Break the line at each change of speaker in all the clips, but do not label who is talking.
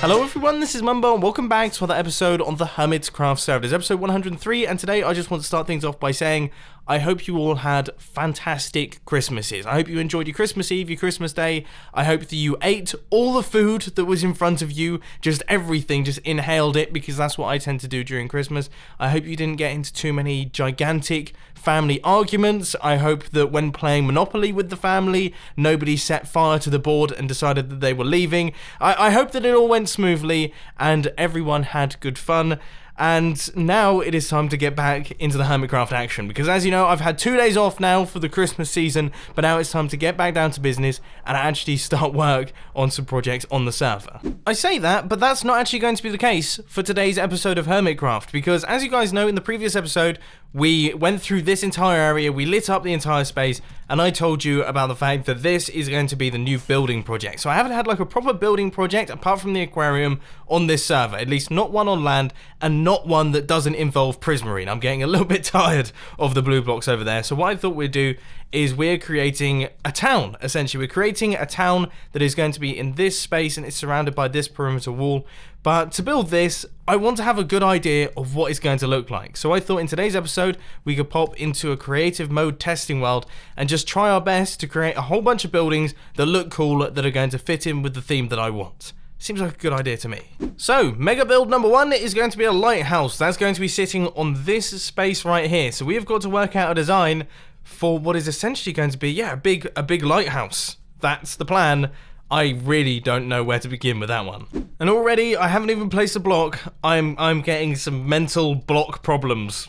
Hello everyone, this is Mumbo and welcome back to another episode on the Hermitcraft server. It's episode 103 and today I just want to start things off by saying I hope you all had fantastic Christmases. I hope you enjoyed your Christmas Eve, your Christmas Day. I hope that you ate all the food that was in front of you, just everything, just inhaled it because that's what I tend to do during Christmas. I hope you didn't get into too many gigantic family arguments. I hope that when playing Monopoly with the family, nobody set fire to the board and decided that they were leaving. I hope that it all went smoothly and everyone had good fun. And now it is time to get back into the Hermitcraft action, because as you know, I've had 2 days off now for the Christmas season, but now it's time to get back down to business and actually start work on some projects on the server. I say that, but that's not actually going to be the case for today's episode of Hermitcraft, because as you guys know, in the previous episode, we went through this entire area, we lit up the entire space, and I told you about the fact that this is going to be the new building project. So I haven't had like a proper building project apart from the aquarium on this server, at least not one on land and not one that doesn't involve Prismarine. I'm getting a little bit tired of the blue blocks over there. So what I thought we'd do is we're creating a town, essentially. We're creating a town that is going to be in this space and it's surrounded by this perimeter wall. But to build this, I want to have a good idea of what it's going to look like. So I thought in today's episode, we could pop into a creative mode testing world and just try our best to create a whole bunch of buildings that look cool, that are going to fit in with the theme that I want. Seems like a good idea to me. So, mega build number one is going to be a lighthouse. That's going to be sitting on this space right here. So we have got to work out a design for what is essentially going to be, yeah, a big lighthouse. That's the plan. I really don't know where to begin with that one. And already, I haven't even placed a block. I'm getting some mental block problems.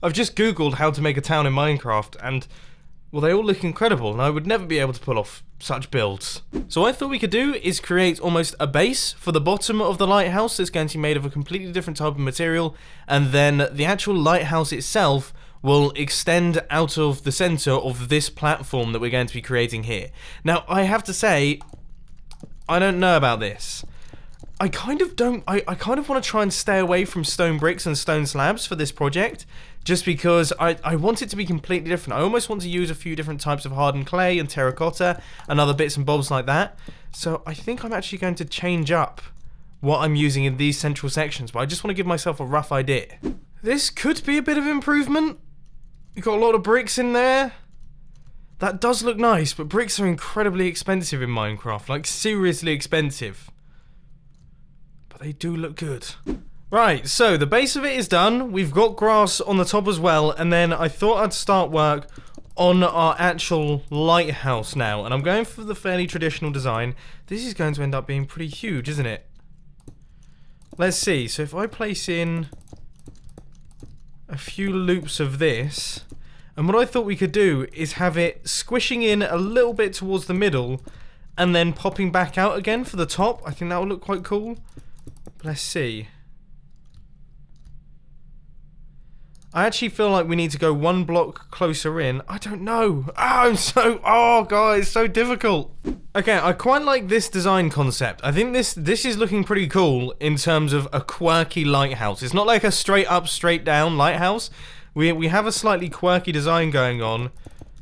I've just Googled how to make a town in Minecraft, and well, they all look incredible, and I would never be able to pull off such builds. So what I thought we could do is create almost a base for the bottom of the lighthouse that's going to be made of a completely different type of material, and then the actual lighthouse itself will extend out of the center of this platform that we're going to be creating here. Now, I have to say, I don't know about this. I kind of want to try and stay away from stone bricks and stone slabs for this project, just because I want it to be completely different. I almost want to use a few different types of hardened clay and terracotta and other bits and bobs like that. So I think I'm actually going to change up what I'm using in these central sections, but I just want to give myself a rough idea. This could be a bit of improvement. You've got a lot of bricks in there. That does look nice, but bricks are incredibly expensive in Minecraft, like seriously expensive. But they do look good. Right, so the base of it is done. We've got grass on the top as well, and then I thought I'd start work on our actual lighthouse now, and I'm going for the fairly traditional design. This is going to end up being pretty huge, isn't it? Let's see, so if I place in a few loops of this, and what I thought we could do is have it squishing in a little bit towards the middle and then popping back out again for the top. I think that will look quite cool. But let's see. I actually feel like we need to go one block closer in. I don't know. Guys, so difficult. Okay, I quite like this design concept. I think this is looking pretty cool in terms of a quirky lighthouse. It's not like a straight up, straight down lighthouse. We have a slightly quirky design going on.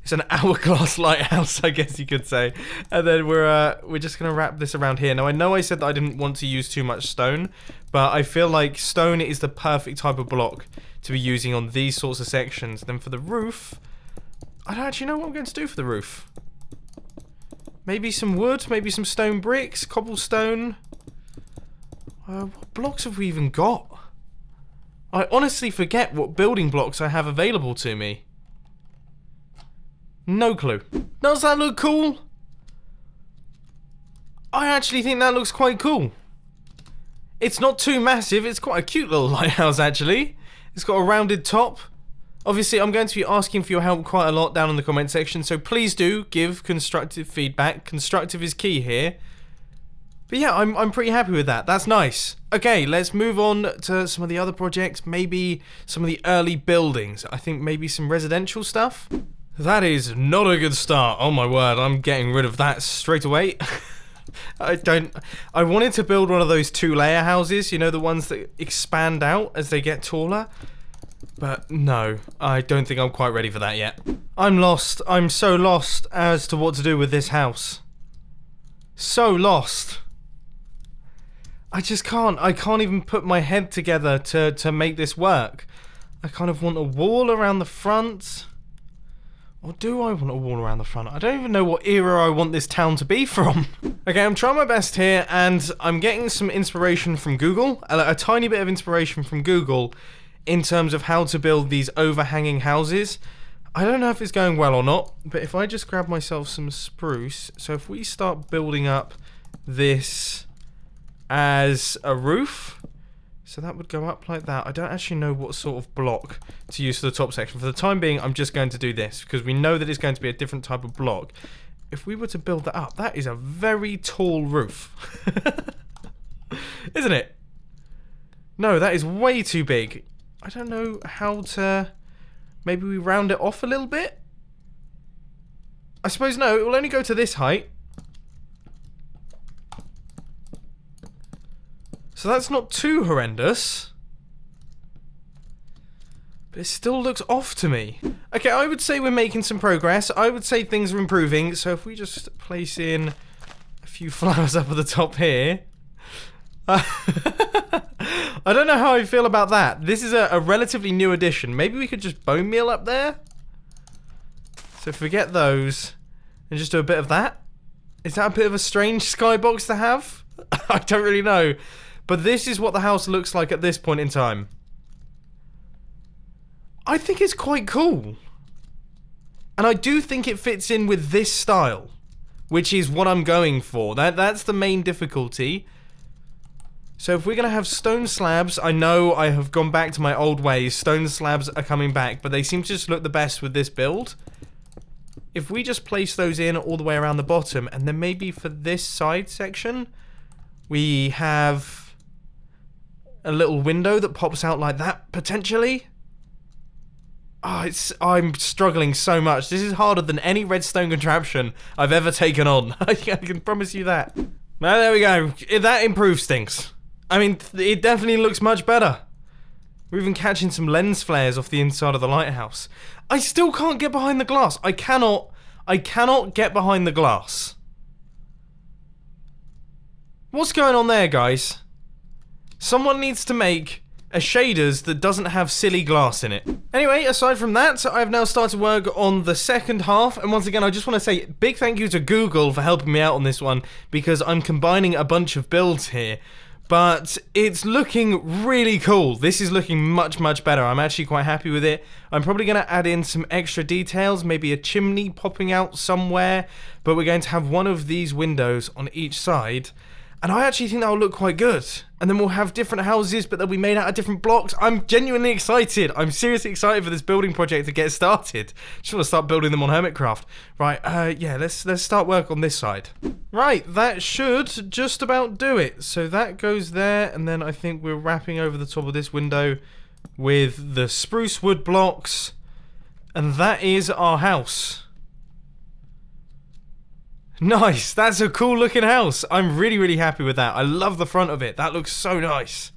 It's an hourglass lighthouse, I guess you could say. And then we're just gonna wrap this around here. Now I know I said that I didn't want to use too much stone, but I feel like stone is the perfect type of block to be using on these sorts of sections. Then for the roof, I don't actually know what I'm going to do for the roof. Maybe some wood, maybe some stone bricks, cobblestone. What blocks have we even got? I honestly forget what building blocks I have available to me. No clue. Does that look cool? I actually think that looks quite cool. It's not too massive, it's quite a cute little lighthouse actually. It's got a rounded top. Obviously, I'm going to be asking for your help quite a lot down in the comment section, so please do give constructive feedback. Constructive is key here. But yeah, I'm pretty happy with that. That's nice. Okay, let's move on to some of the other projects. Maybe some of the early buildings. I think maybe some residential stuff. That is not a good start. Oh my word, I'm getting rid of that straight away. I wanted to build one of those 2-layer houses, you know, the ones that expand out as they get taller. But no, I don't think I'm quite ready for that yet. I'm lost. I'm so lost as to what to do with this house. So lost. I just can't. I can't even put my head together to make this work. I kind of want a wall around the front. Or do I want a wall around the front? I don't even know what era I want this town to be from. Okay, I'm trying my best here, and I'm getting some inspiration from Google. A tiny bit of inspiration from Google in terms of how to build these overhanging houses. I don't know if it's going well or not, but if I just grab myself some spruce, so if we start building up this as a roof, so that would go up like that. I don't actually know what sort of block to use for the top section. For the time being, I'm just going to do this, because we know that it's going to be a different type of block. If we were to build that up, that is a very tall roof. Isn't it? No, that is way too big. I don't know how to... Maybe we round it off a little bit? I suppose no, it will only go to this height. So that's not too horrendous. But it still looks off to me. Okay, I would say we're making some progress. I would say things are improving. So if we just place in a few flowers up at the top here. I don't know how I feel about that. This is a relatively new addition. Maybe we could just bone meal up there? So forget those. And just do a bit of that? Is that a bit of a strange skybox to have? I don't really know. But this is what the house looks like at this point in time. I think it's quite cool. And I do think it fits in with this style. Which is what I'm going for. That's the main difficulty. So if we're going to have stone slabs, I know I have gone back to my old ways. Stone slabs are coming back, but they seem to just look the best with this build. If we just place those in all the way around the bottom, and then maybe for this side section, we have a little window that pops out like that, potentially. Oh, I'm struggling so much. This is harder than any redstone contraption I've ever taken on. I can promise you that. Now, there we go. That improves things. I mean, it definitely looks much better. We're even catching some lens flares off the inside of the lighthouse. I still can't get behind the glass. I cannot get behind the glass. What's going on there, guys? Someone needs to make a shaders that doesn't have silly glass in it. Anyway, aside from that, I've now started work on the second half, and once again, I just want to say big thank you to Google for helping me out on this one, because I'm combining a bunch of builds here. But it's looking really cool. This is looking much, much better. I'm actually quite happy with it. I'm probably going to add in some extra details, maybe a chimney popping out somewhere, but we're going to have one of these windows on each side. And I actually think that will look quite good. And then we'll have different houses, but they'll be made out of different blocks. I'm genuinely excited. I'm seriously excited for this building project to get started. Just want to start building them on Hermitcraft. Right, yeah, let's start work on this side. Right, that should just about do it. So that goes there, and then I think we're wrapping over the top of this window with the spruce wood blocks. And that is our house. Nice, that's a cool looking house. I'm really, really happy with that. I love the front of it. That looks so nice.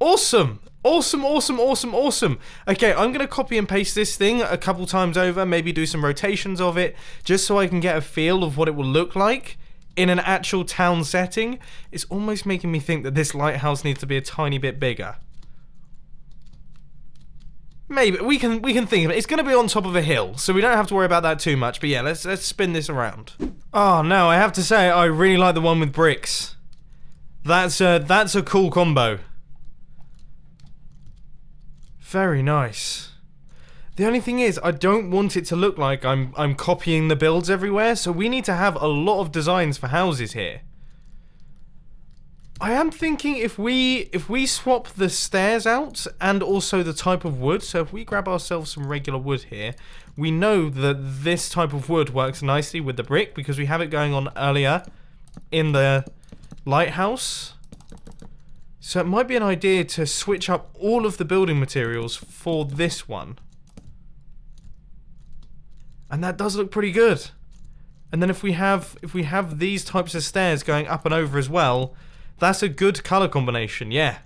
Awesome. Awesome, awesome, awesome, awesome. Okay, I'm going to copy and paste this thing a couple times over, maybe do some rotations of it, just so I can get a feel of what it will look like in an actual town setting. It's almost making me think that this lighthouse needs to be a tiny bit bigger. Maybe we can think of it. It's going to be on top of a hill, so we don't have to worry about that too much. But yeah, let's spin this around. Oh no, I have to say I really like the one with bricks. That's a cool combo. Very nice. The only thing is, I don't want it to look like I'm copying the builds everywhere. So we need to have a lot of designs for houses here. I am thinking if we swap the stairs out and also the type of wood, so if we grab ourselves some regular wood here, we know that this type of wood works nicely with the brick because we have it going on earlier in the lighthouse. So it might be an idea to switch up all of the building materials for this one. And that does look pretty good. And then if we have these types of stairs going up and over as well, that's a good colour combination, yeah.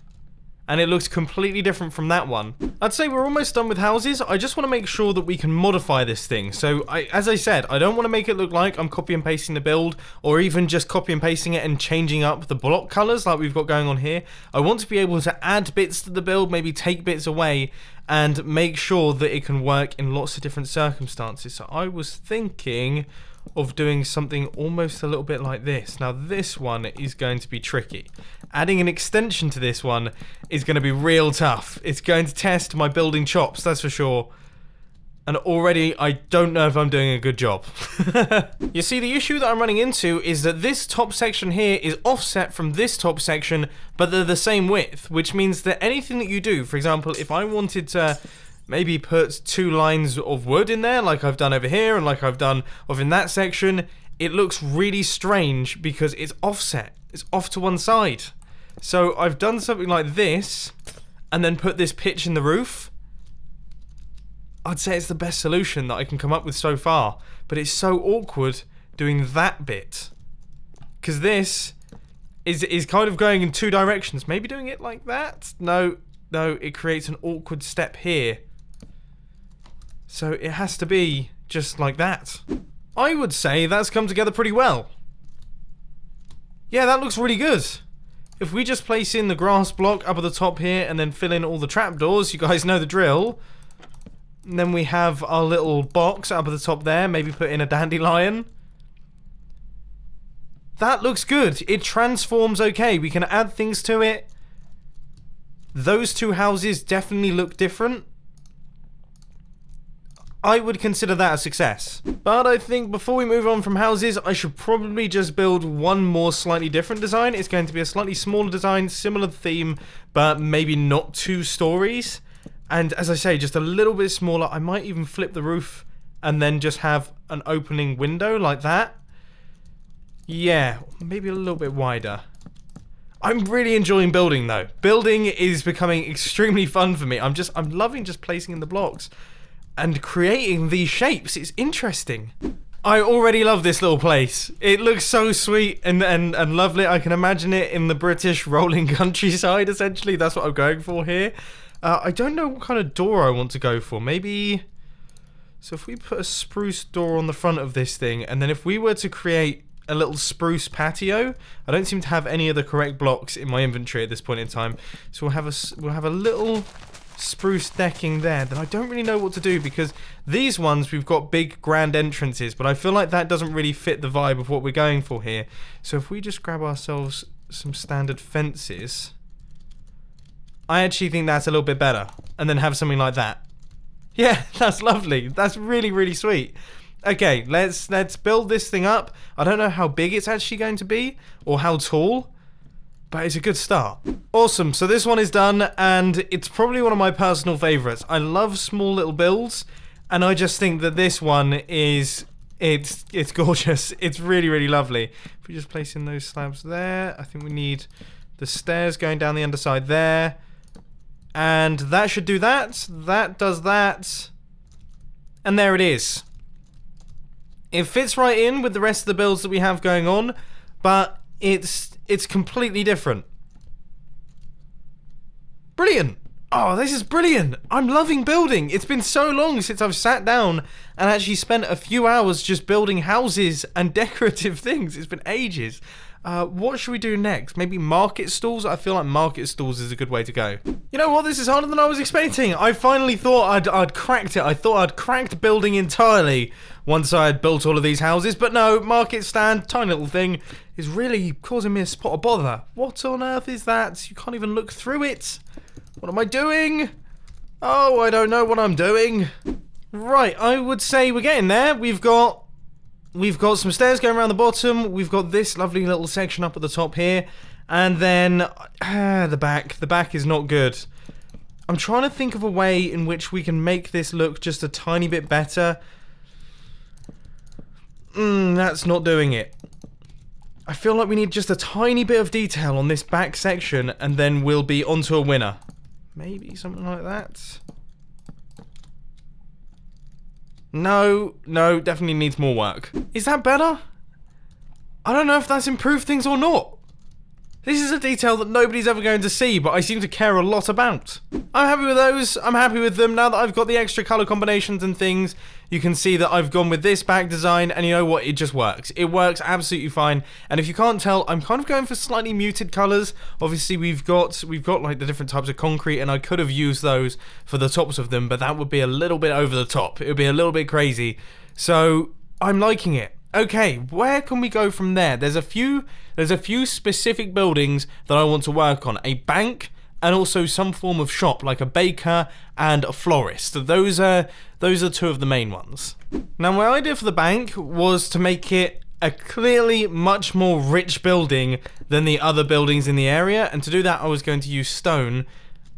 and it looks completely different from that one. I'd say we're almost done with houses. I just want to make sure that we can modify this thing. So, as I said, I don't want to make it look like I'm copy and pasting the build, or even just copy and pasting it and changing up the block colors like we've got going on here. I want to be able to add bits to the build, maybe take bits away, and make sure that it can work in lots of different circumstances. So I was thinking of doing something almost a little bit like this. Now this one is going to be tricky. Adding an extension to this one is going to be real tough. It's going to test my building chops, that's for sure. And already I don't know if I'm doing a good job. You see, the issue that I'm running into is that this top section here is offset from this top section, but they're the same width, which means that anything that you do, for example, if I wanted to maybe put 2 lines of wood in there, like I've done over here and like I've done over in that section, it looks really strange because it's offset. It's off to one side. So I've done something like this and then put this pitch in the roof. I'd say it's the best solution that I can come up with so far, but it's so awkward doing that bit because this is kind of going in 2 directions. Maybe doing it like that? No, it creates an awkward step here. So it has to be just like that. I would say that's come together pretty well. Yeah, that looks really good. If we just place in the grass block up at the top here and then fill in all the trapdoors, you guys know the drill. And then we have our little box up at the top there, maybe put in a dandelion. That looks good. It transforms okay. We can add things to it. Those 2 houses definitely look different. I would consider that a success. But I think before we move on from houses, I should probably just build one more slightly different design. It's going to be a slightly smaller design, similar theme, but maybe not 2 stories. And as I say, just a little bit smaller. I might even flip the roof and then just have an opening window like that. Yeah, maybe a little bit wider. I'm really enjoying building though. Building is becoming extremely fun for me. I'm loving just placing in the blocks and creating these shapes. It's interesting. I already love this little place. It looks so sweet and lovely. I can imagine it in the British rolling countryside, essentially. That's what I'm going for here. I don't know what kind of door I want to go for. Maybe... So if we put a spruce door on the front of this thing, and then if we were to create a little spruce patio, I don't seem to have any of the correct blocks in my inventory at this point in time. So we'll have a little spruce decking there. Then I don't really know what to do because these ones we've got big grand entrances, but I feel like that doesn't really fit the vibe of what we're going for here. So if we just grab ourselves some standard fences, I actually think that's a little bit better, and then have something like that. Yeah, that's lovely. That's really, really sweet. Okay, let's build this thing up. I don't know how big it's actually going to be or how tall, but it's a good start. Awesome, so this one is done, and it's probably one of my personal favorites. I love small little builds, and I just think that this one is... It's gorgeous. It's really, really lovely. If we just place in those slabs there, I think we need the stairs going down the underside there. And that should do that. That does that. And there it is. It fits right in with the rest of the builds that we have going on, but it's completely different. Brilliant. Oh, this is brilliant. I'm loving building. It's been so long since I've sat down and actually spent a few hours just building houses and decorative things. It's been ages. What should we do next? Maybe market stalls? I feel like market stalls is a good way to go. You know what? This is harder than I was expecting. I finally thought I'd cracked it. I thought I'd cracked building entirely once I had built all of these houses. But no, market stand, tiny little thing, is really causing me a spot of bother. What on earth is that? You can't even look through it. What am I doing? Oh, I don't know what I'm doing. Right, I would say we're getting there. We've got some stairs going around the bottom. We've got this lovely little section up at the top here. And then the back. The back is not good. I'm trying to think of a way in which we can make this look just a tiny bit better. That's not doing it. I feel like we need just a tiny bit of detail on this back section, and then we'll be onto a winner. Maybe something like that. No, definitely needs more work. Is that better? I don't know if that's improved things or not. This is a detail that nobody's ever going to see, but I seem to care a lot about. I'm happy with those. I'm happy with them. Now that I've got the extra color combinations and things, you can see that I've gone with this back design, and you know what? It just works. It works absolutely fine. And if you can't tell, I'm kind of going for slightly muted colors. Obviously, we've got like the different types of concrete, and I could have used those for the tops of them, but that would be a little bit over the top. It would be a little bit crazy. So I'm liking it. Okay, where can we go from there? There's a few specific buildings that I want to work on. A bank and also some form of shop, like a baker and a florist. Those are two of the main ones. Now, my idea for the bank was to make it a clearly much more rich building than the other buildings in the area, and to do that I was going to use stone.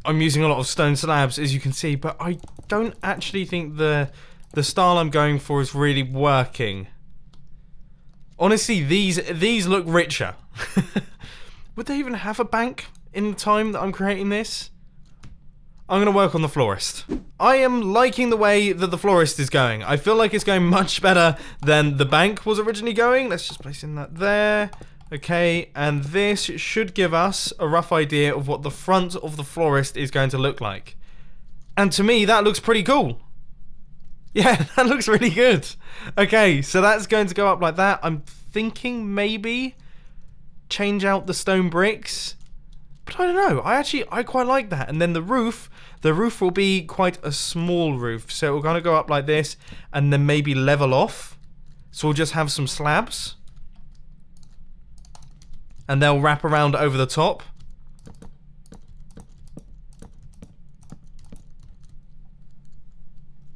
I'm using a lot of stone slabs, as you can see, but I don't actually think the style I'm going for is really working. Honestly, these look richer. Would they even have a bank in the time that I'm creating this? I'm going to work on the florist. I am liking the way that the florist is going. I feel like it's going much better than the bank was originally going. Let's just place in that there. Okay, and this should give us a rough idea of what the front of the florist is going to look like. And to me, that looks pretty cool. Yeah, that looks really good. Okay, so that's going to go up like that. I'm thinking maybe change out the stone bricks. But I don't know. I quite like that. And then the roof will be quite a small roof. So we're going to go up like this and then maybe level off. So we'll just have some slabs. And they'll wrap around over the top.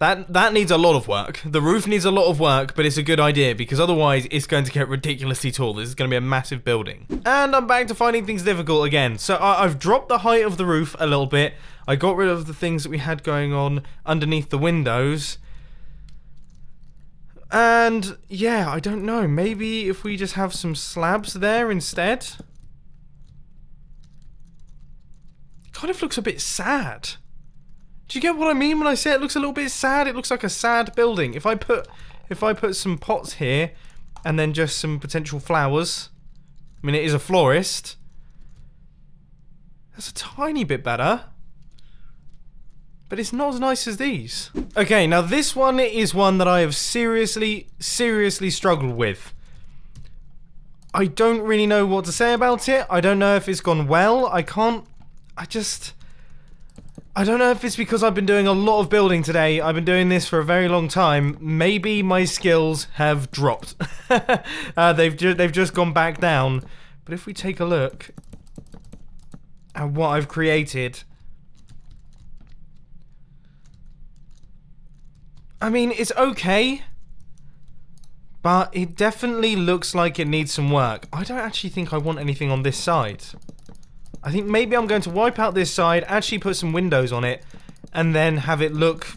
That needs a lot of work. The roof needs a lot of work, but it's a good idea because otherwise it's going to get ridiculously tall. This is going to be a massive building. And I'm back to finding things difficult again. So I've dropped the height of the roof a little bit. I got rid of the things that we had going on underneath the windows. And yeah, I don't know. Maybe if we just have some slabs there instead. It kind of looks a bit sad. Do you get what I mean when I say it looks a little bit sad? It looks like a sad building. If I put some pots here and then just some potential flowers. I mean, it is a florist. That's a tiny bit better. But it's not as nice as these. Okay, now this one is one that I have seriously struggled with. I don't really know what to say about it. I don't know if it's gone well. I don't know if it's because I've been doing a lot of building today. I've been doing this for a very long time. Maybe my skills have dropped. They've just gone back down. But if we take a look at what I've created, I mean, it's okay, but it definitely looks like it needs some work. I don't actually think I want anything on this side. I think maybe I'm going to wipe out this side, actually put some windows on it, and then have it look,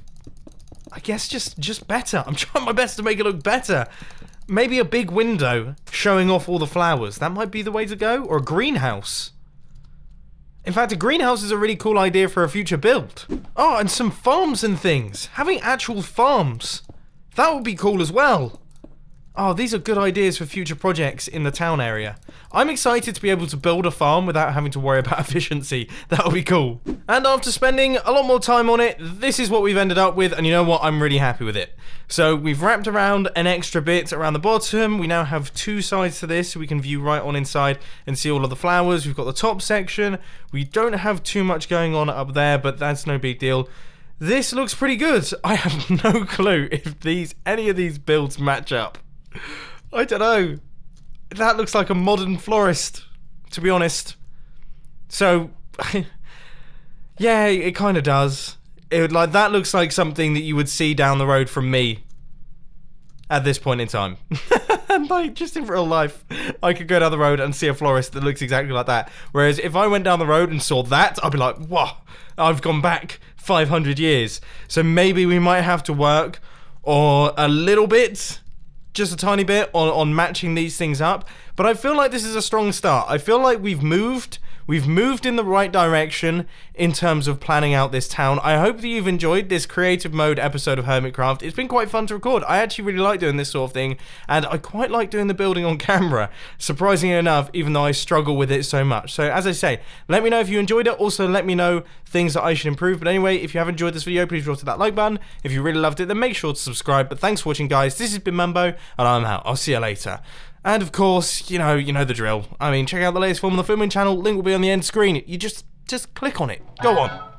I guess, just better. I'm trying my best to make it look better. Maybe a big window showing off all the flowers. That might be the way to go. Or a greenhouse. In fact, a greenhouse is a really cool idea for a future build. Oh, and some farms and things. Having actual farms. That would be cool as well. Oh, these are good ideas for future projects in the town area. I'm excited to be able to build a farm without having to worry about efficiency. That would be cool. And after spending a lot more time on it, this is what we've ended up with, and you know what? I'm really happy with it. So we've wrapped around an extra bit around the bottom. We now have two sides to this, so we can view right on inside and see all of the flowers. We've got the top section. We don't have too much going on up there, but that's no big deal. This looks pretty good. I have no clue if any of these builds match up. I don't know. That looks like a modern florist, to be honest. So, yeah, it kind of does. That looks like something that you would see down the road from me at this point in time. And like, just in real life, I could go down the road and see a florist that looks exactly like that. Whereas if I went down the road and saw that, I'd be like, whoa, I've gone back 500 years. So maybe we might have to work or a little bit, just a tiny bit on matching these things up. But I feel like this is a strong start. I feel like we've moved We've moved in the right direction in terms of planning out this town. I hope that you've enjoyed this creative mode episode of Hermitcraft. It's been quite fun to record. I actually really like doing this sort of thing, and I quite like doing the building on camera, surprisingly enough, even though I struggle with it so much. So as I say, let me know if you enjoyed it. Also, let me know things that I should improve. But anyway, if you have enjoyed this video, please drop to that like button. If you really loved it, then make sure to subscribe. But thanks for watching, guys. This has been Mumbo, and I'm out. I'll see you later. And of course, you know the drill. I mean, check out the latest film on the filming channel. Link will be on the end screen. You just click on it. Go on.